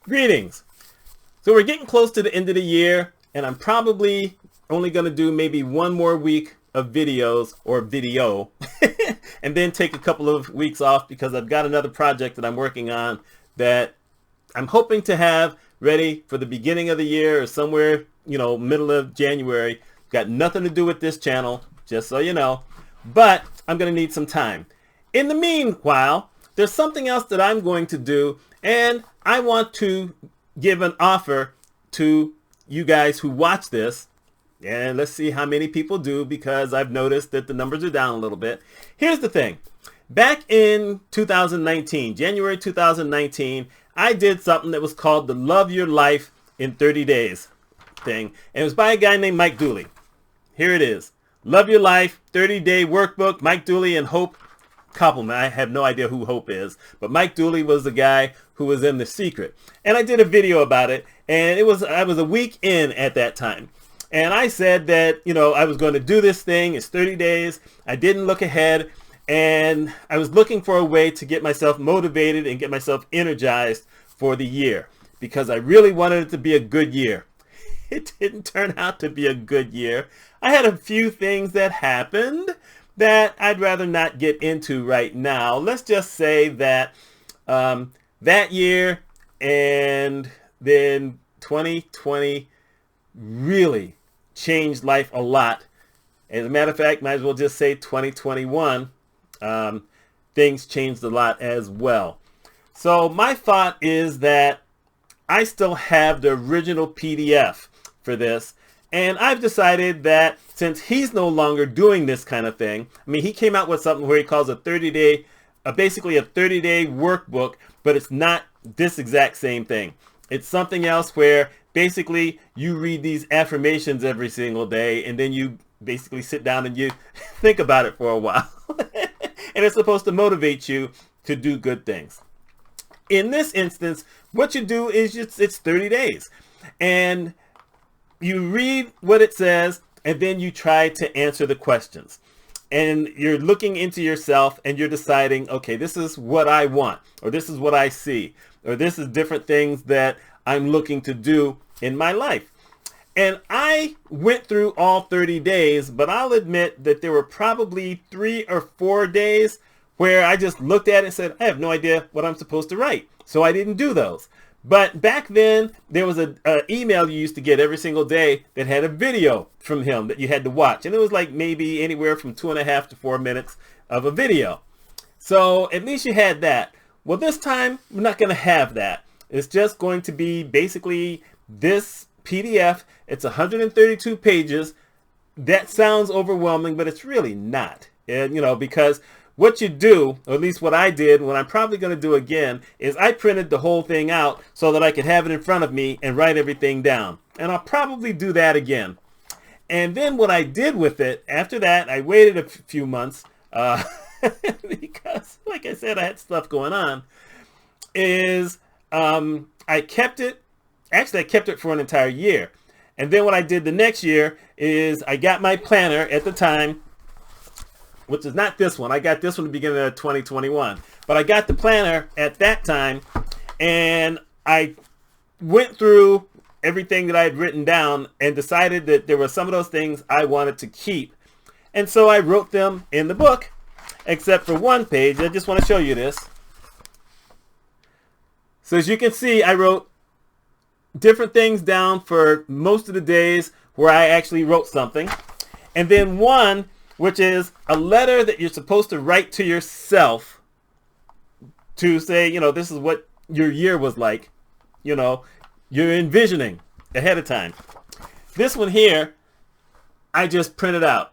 Greetings. So we're getting close to the end of the year, and I'm probably only going to do maybe one more week of videos or video and then take a couple of weeks off because I've got another project that I'm working on that I'm hoping to have ready for the beginning of the year or somewhere, middle of January. Got nothing to do with this channel, just so you know, but I'm going to need some time. In the meanwhile, there's something else that I'm going to do, and I want to give an offer to you guys who watch this, and let's see how many people do, because I've noticed that the numbers are down a little bit. Here's the thing. Back in 2019, January 2019, I did something that was called the Love Your Life in 30 Days thing, and it was by a guy named Mike Dooley. Here it is. Love Your Life 30-Day Workbook, Mike Dooley and Hope Koppelman. I have no idea who Hope is, but Mike Dooley was the guy who was in The Secret. And I did a video about it, and I was a week in at that time. And I said that, I was going to do this thing. It's 30 days. I didn't look ahead, and I was looking for a way to get myself motivated and get myself energized for the year, because I really wanted it to be a good year. It didn't turn out to be a good year. I had a few things that happened that I'd rather not get into right now. Let's just say that that year and then 2020 really changed life a lot. As a matter of fact, might as well just say 2021, things changed a lot as well. So my thought is that I still have the original PDF for this, and I've decided that since he's no longer doing this kind of thing, he came out with something where he calls a 30-day, basically a 30-day workbook, but it's not this exact same thing. It's something else where basically you read these affirmations every single day, and then you basically sit down and you think about it for a while. And it's supposed to motivate you to do good things. In this instance, what you do is it's 30 days. And you read what it says, and then you try to answer the questions. And you're looking into yourself, and you're deciding, okay, this is what I want, or this is what I see, or this is different things that I'm looking to do in my life. And I went through all 30 days, but I'll admit that there were probably 3 or 4 days where I just looked at it and said, I have no idea what I'm supposed to write. So I didn't do those. But back then, there was an email you used to get every single day that had a video from him that you had to watch. And it was like maybe anywhere from 2.5 to 4 minutes of a video. So at least you had that. Well, this time, we're not going to have that. It's just going to be basically this PDF. It's 132 pages. That sounds overwhelming, but it's really not. And, because what you do, or at least what I did, what I'm probably going to do again, is I printed the whole thing out so that I could have it in front of me and write everything down. And I'll probably do that again. And then what I did with it, after that, I waited a few months because, like I said, I had stuff going on, is I kept it. Actually, I kept it for an entire year. And then what I did the next year is I got my planner at the time, which is not this one. I got this one at the beginning of 2021. But I got the planner at that time, and I went through everything that I had written down and decided that there were some of those things I wanted to keep. And so I wrote them in the book, except for one page. I just want to show you this. So as you can see, I wrote different things down for most of the days where I actually wrote something. And then one, which is a letter that you're supposed to write to yourself to say, this is what your year was like. You're envisioning ahead of time. This one here, I just printed out.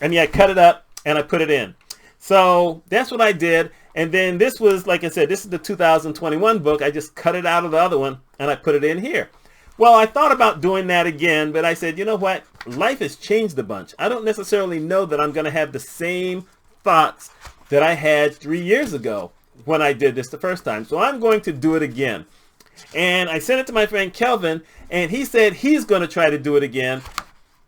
I cut it up and I put it in. So that's what I did. And then this was, like I said, this is the 2021 book. I just cut it out of the other one and I put it in here. Well, I thought about doing that again, but I said, you know what? Life has changed a bunch. I don't necessarily know that I'm going to have the same thoughts that I had 3 years ago when I did this the first time. So I'm going to do it again. And I sent it to my friend Kelvin, and he said he's going to try to do it again.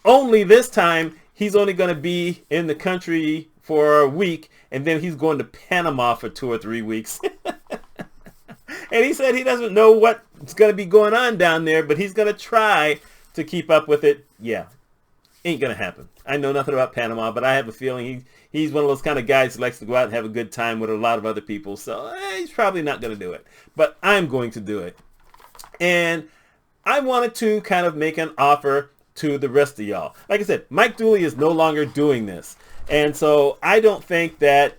Only this time, he's only going to be in the country for a week, and then he's going to Panama for 2 or 3 weeks. And he said he doesn't know what what's going to be going on down there, but he's going to try to keep up with it. Yeah, ain't going to happen. I know nothing about Panama, but I have a feeling he's one of those kind of guys who likes to go out and have a good time with a lot of other people. So he's probably not going to do it. But I'm going to do it. And I wanted to kind of make an offer to the rest of y'all. Like I said, Mike Dooley is no longer doing this. And so I don't think that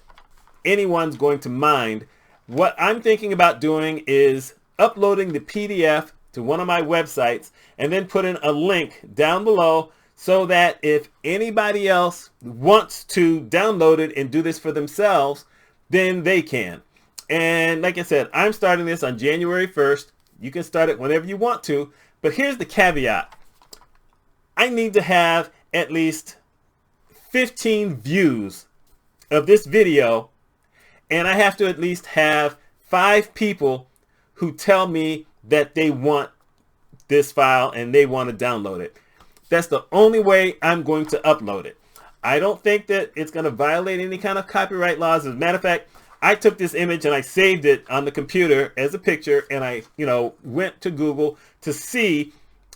anyone's going to mind. What I'm thinking about doing is uploading the PDF to one of my websites and then putting a link down below so that if anybody else wants to download it and do this for themselves, then they can. And like I said, I'm starting this on January 1st. You can start it whenever you want to, but here's the caveat. I need to have at least 15 views of this video, and I have to at least have 5 people who tell me that they want this file and they want to download it. That's the only way I'm going to upload it. I don't think that it's going to violate any kind of copyright laws. As a matter of fact, I took this image and I saved it on the computer as a picture, and I, went to Google to see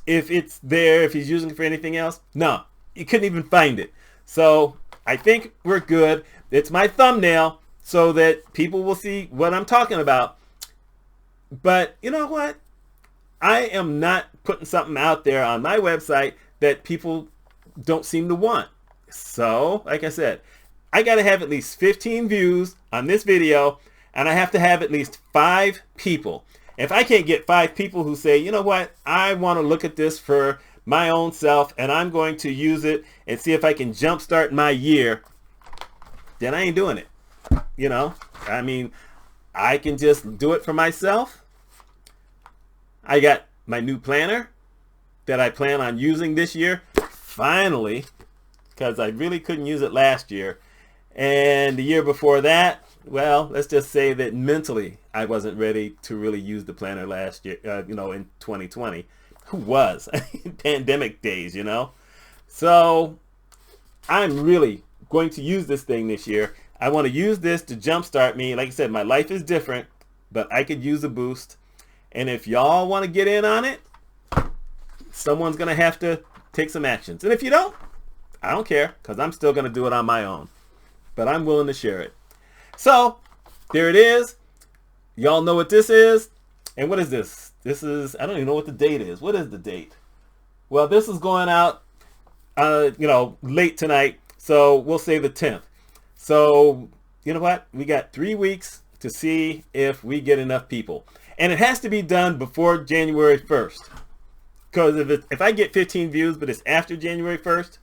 if it's there, if he's using it for anything else. No, you couldn't even find it. So I think we're good. It's my thumbnail so that people will see what I'm talking about. But you know what? I am not putting something out there on my website that people don't seem to want. So, like I said, I got to have at least 15 views on this video, and I have to have at least 5 people. If I can't get 5 people who say, you know what, I want to look at this for my own self, and I'm going to use it and see if I can jumpstart my year, then I ain't doing it. I mean, I can just do it for myself. I got my new planner that I plan on using this year, finally, because I really couldn't use it last year. And the year before that, well, let's just say that mentally I wasn't ready to really use the planner last year, in 2020. Who was? Pandemic days, So I'm really going to use this thing this year. I want to use this to jumpstart me. Like I said, my life is different, but I could use a boost. And if y'all want to get in on it, someone's going to have to take some actions. And if you don't, I don't care, because I'm still going to do it on my own. But I'm willing to share it. So, there it is. Y'all know what this is. And what is this? This is, I don't even know what the date is. What is the date? Well, this is going out, late tonight. So, we'll say the 10th. So, you know what? We got 3 weeks to see if we get enough people. And it has to be done before January 1st. Because if I get 15 views, but it's after January 1st,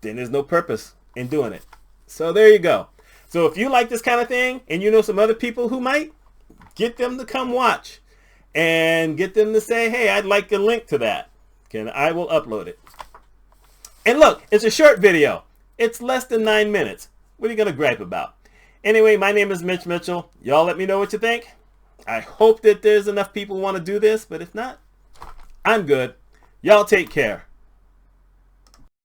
then there's no purpose in doing it. So there you go. So if you like this kind of thing, and you know some other people who might, get them to come watch. And get them to say, hey, I'd like a link to that. And I will upload it. And look, it's a short video. It's less than 9 minutes. What are you going to gripe about? Anyway, my name is Mitch Mitchell. Y'all let me know what you think. I hope that there's enough people who want to do this, but if not, I'm good. Y'all take care.